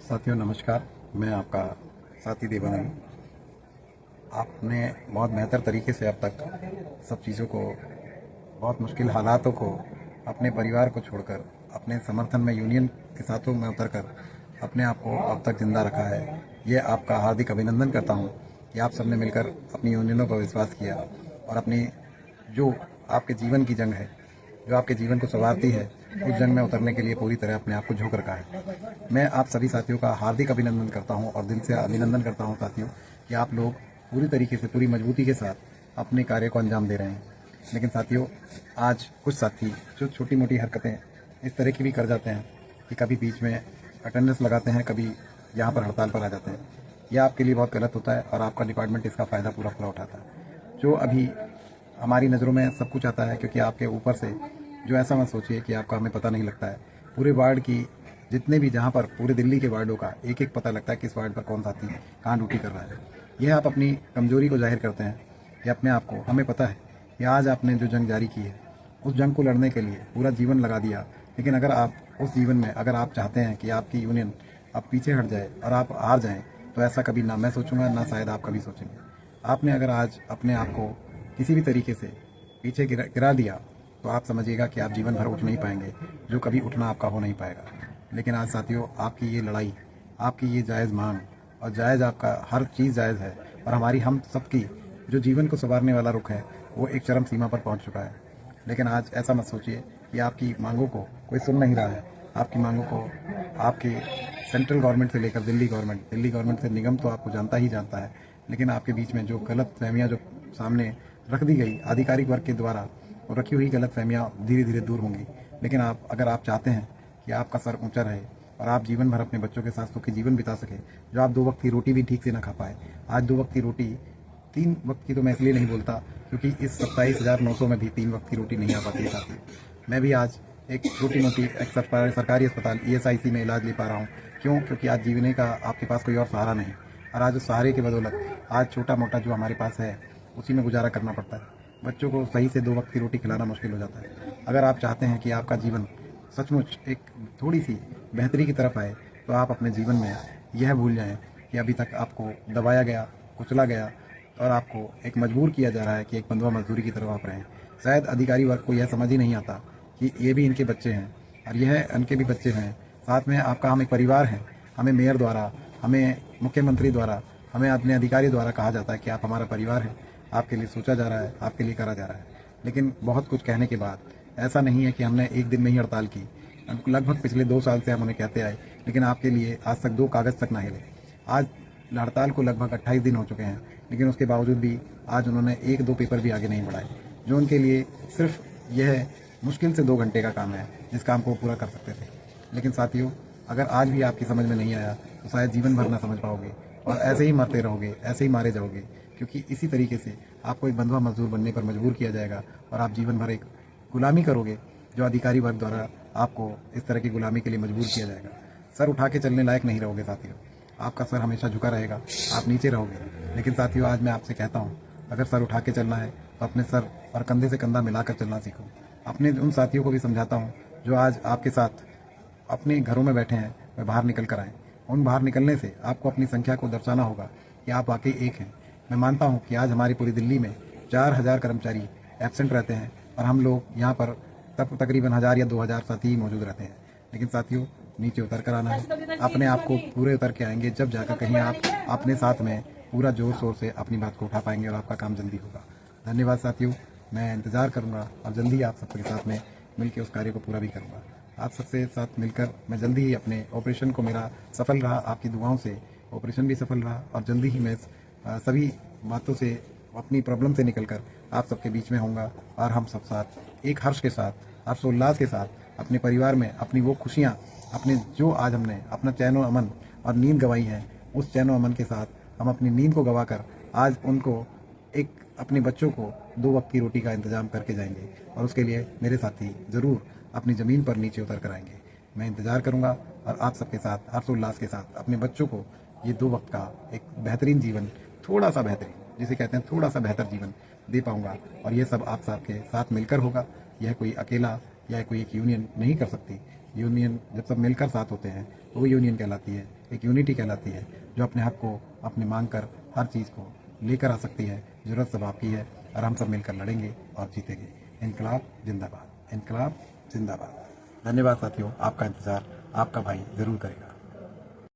साथियों नमस्कार। मैं आपका साथी देवानंद। आपने बहुत बेहतर तरीके से अब तक सब चीज़ों को, बहुत मुश्किल हालातों को, अपने परिवार को छोड़कर अपने समर्थन में यूनियन के साथों में उतरकर अपने आप को अब तक जिंदा रखा है। ये आपका हार्दिक अभिनंदन करता हूँ कि आप सबने मिलकर अपनी यूनियनों पर विश्वास किया और अपनी जो आपके जीवन की जंग है, जो आपके जीवन को संवारती है, उस जंग में उतरने के लिए पूरी तरह अपने आप को झोंक रखा है। मैं आप सभी साथियों का हार्दिक अभिनंदन करता हूं और दिल से अभिनंदन करता हूं साथियों कि आप लोग पूरी तरीके से, पूरी मजबूती के साथ अपने कार्य को अंजाम दे रहे हैं। लेकिन साथियों, आज कुछ साथी जो छोटी मोटी हरकतें इस तरह की भी कर जाते हैं कि कभी बीच में अटेंडेंस लगाते हैं, कभी यहाँ पर हड़ताल पर आ जाते हैं। यह आपके लिए बहुत गलत होता है और आपका डिपार्टमेंट इसका फ़ायदा पूरा पूरा उठाता है। जो अभी हमारी नज़रों में सब कुछ आता है, क्योंकि आपके ऊपर से जो, ऐसा मत सोचिए कि आपका हमें पता नहीं लगता है। पूरे वार्ड की जितने भी, जहाँ पर पूरे दिल्ली के वार्डों का एक एक पता लगता है किस वार्ड पर कौन साथी कहाँ ड्यूटी कर रहा है। यह आप अपनी कमजोरी को जाहिर करते हैं कि अपने आप को, हमें पता है कि आज आपने जो जंग जारी की है, उस जंग को लड़ने के लिए पूरा जीवन लगा दिया। लेकिन अगर आप उस जीवन में, अगर आप चाहते हैं कि आपकी यूनियन अब पीछे हट जाए और आप हार जाएं, तो ऐसा कभी ना मैं सोचूंगा, ना शायद आप कभी सोचेंगे। आपने अगर आज अपने आप को किसी भी तरीके से पीछे गिरा दिया, तो आप समझिएगा कि आप जीवन भर उठ नहीं पाएंगे, जो कभी उठना आपका हो नहीं पाएगा। लेकिन आज साथियों, आपकी ये लड़ाई, आपकी ये जायज़ मांग और जायज़, आपका हर चीज़ जायज़ है। और हमारी, हम सबकी जो जीवन को संवारने वाला रुख है, वो एक चरम सीमा पर पहुंच चुका है। लेकिन आज ऐसा मत सोचिए कि आपकी मांगों को कोई सुन नहीं रहा है। आपकी मांगों को आपके सेंट्रल गवर्नमेंट से लेकर दिल्ली गवर्नमेंट से निगम तो आपको जानता ही जानता है। लेकिन आपके बीच में जो गलत फहमियाँ जो सामने रख दी गई आधिकारिक वर्ग के द्वारा, और रखी हुई गलत फहमियाँ धीरे धीरे दूर होंगी। लेकिन आप, अगर आप चाहते हैं कि आपका सर ऊंचा रहे और आप जीवन भर अपने बच्चों के साथ सुखी जीवन बिता सके, जो आप 2 वक्त की रोटी भी ठीक से ना खा पाए, आज 2 वक्त की रोटी, 3 वक्त की तो मैं इसलिए नहीं बोलता क्योंकि इस 27,900 में भी 3 वक्त की रोटी नहीं आ पाती है साथी। मैं भी आज एक छोटी मोटी एक सरकारी अस्पताल ESIC में इलाज ले पा रहा हूँ। क्यों? क्योंकि आज जीवने का आपके पास कोई और सहारा नहीं, और आज उस सहारे के बदौलत आज छोटा मोटा जो हमारे पास है, उसी में गुजारा करना पड़ता है। बच्चों को सही से 2 वक्त की रोटी खिलाना मुश्किल हो जाता है। अगर आप चाहते हैं कि आपका जीवन सचमुच एक थोड़ी सी बेहतरी की तरफ आए, तो आप अपने जीवन में यह भूल जाएं कि अभी तक आपको दबाया गया, कुचला गया और आपको एक मजबूर किया जा रहा है कि एक बंधुआ मजदूरी की तरफ आप रहें। शायद अधिकारी वर्ग को यह समझ ही नहीं आता कि ये भी इनके बच्चे हैं और यह इनके भी बच्चे हैं। साथ में आपका हम एक परिवार हैं। हमें मेयर द्वारा, हमें मुख्यमंत्री द्वारा, हमें अपने अधिकारी द्वारा कहा जाता है कि आप हमारा परिवार हैं, आपके लिए सोचा जा रहा है, आपके लिए करा जा रहा है। लेकिन बहुत कुछ कहने के बाद, ऐसा नहीं है कि हमने एक दिन में ही हड़ताल की। लगभग पिछले 2 साल से हम उन्हें कहते आए, लेकिन आपके लिए आज तक 2 कागज़ तक ना हिले। आज हड़ताल को लगभग 28 दिन हो चुके हैं, लेकिन उसके बावजूद भी आज उन्होंने 1-2 पेपर भी आगे नहीं बढ़ाए, जो उनके लिए सिर्फ यह मुश्किल से 2 घंटे का काम है, जिस काम को पूरा कर सकते थे। लेकिन साथियों, अगर आज भी आपकी समझ में नहीं आया, तो शायद जीवन भर ना समझ पाओगे और ऐसे ही मरते रहोगे, ऐसे ही मारे जाओगे, क्योंकि इसी तरीके से आपको एक बंधुआ मजदूर बनने पर मजबूर किया जाएगा और आप जीवन भर एक गुलामी करोगे, जो अधिकारी वर्ग द्वारा आपको इस तरह की गुलामी के लिए मजबूर किया जाएगा। सर उठा के चलने लायक नहीं रहोगे साथियों, आपका सर हमेशा झुका रहेगा, आप नीचे रहोगे। लेकिन साथियों, आज मैं आपसे कहता हूँ, अगर सर उठा के चलना है तो अपने सर और कंधे से कंधा मिलाकर चलना सीखो। अपने उन साथियों को भी समझाता हूँ जो आज आपके साथ अपने घरों में बैठे हैं, वे बाहर निकल कर आएँ। उन बाहर निकलने से आपको अपनी संख्या को दर्शाना होगा कि आप वाकई एक हैं। मैं मानता हूँ कि आज हमारी पूरी दिल्ली में 4,000 कर्मचारी एब्सेंट रहते हैं और हम लोग यहाँ पर तकरीबन 1,000 या 2,000 साथी ही मौजूद रहते हैं। लेकिन साथियों, नीचे उतर कर आना है, अपने आप को पूरे उतर के आएंगे, जब जाकर कहीं आप अपने साथ में पूरा जोर शोर से अपनी बात को उठा पाएंगे और आपका काम जल्दी होगा। धन्यवाद साथियों, मैं इंतज़ार करूँगा और जल्दी ही आप सबके साथ में मिलकर उस कार्य को पूरा भी करूँगा। आप सबसे साथ मिलकर मैं जल्दी ही अपने ऑपरेशन को, मेरा सफल रहा, आपकी दुआओं से ऑपरेशन भी सफल रहा, और जल्दी ही मैं सभी बातों से, अपनी प्रॉब्लम से निकलकर आप सबके बीच में होऊंगा और हम सब साथ एक हर्ष के साथ, हर्षोल्लास के साथ अपने परिवार में अपनी वो खुशियाँ, अपने जो आज हमने अपना चैन और अमन और नींद गंवाई है, उस चैन और अमन के साथ हम अपनी नींद को गंवाकर आज उनको, एक अपने बच्चों को 2 वक्त की रोटी का इंतजाम करके जाएंगे। और उसके लिए मेरे साथी ज़रूर अपनी ज़मीन पर नीचे उतर कर आएंगे। मैं इंतज़ार करूंगा और आप सबके साथ हर्षोल्लास के साथ अपने बच्चों को ये 2 वक्त का एक बेहतरीन जीवन, थोड़ा सा बेहतरीन, जिसे कहते हैं थोड़ा सा बेहतर जीवन दे पाऊंगा। और ये सब आप सबके साथ मिलकर होगा। यह कोई अकेला या कोई एक यूनियन नहीं कर सकती। यूनियन जब सब मिलकर साथ होते हैं तो वो यूनियन कहलाती है। एक यूनिटी कहलाती है, जो अपने हक को अपने मांग कर हर चीज़ को लेकर आ सकती है। ज़रूरत सब आपकी है और हम सब मिलकर लड़ेंगे और जीतेंगे। इनकलाब जिंदाबाद, इनकलाब जिंदाबाद। धन्यवाद साथियों, आपका इंतज़ार आपका भाई ज़रूर करेगा।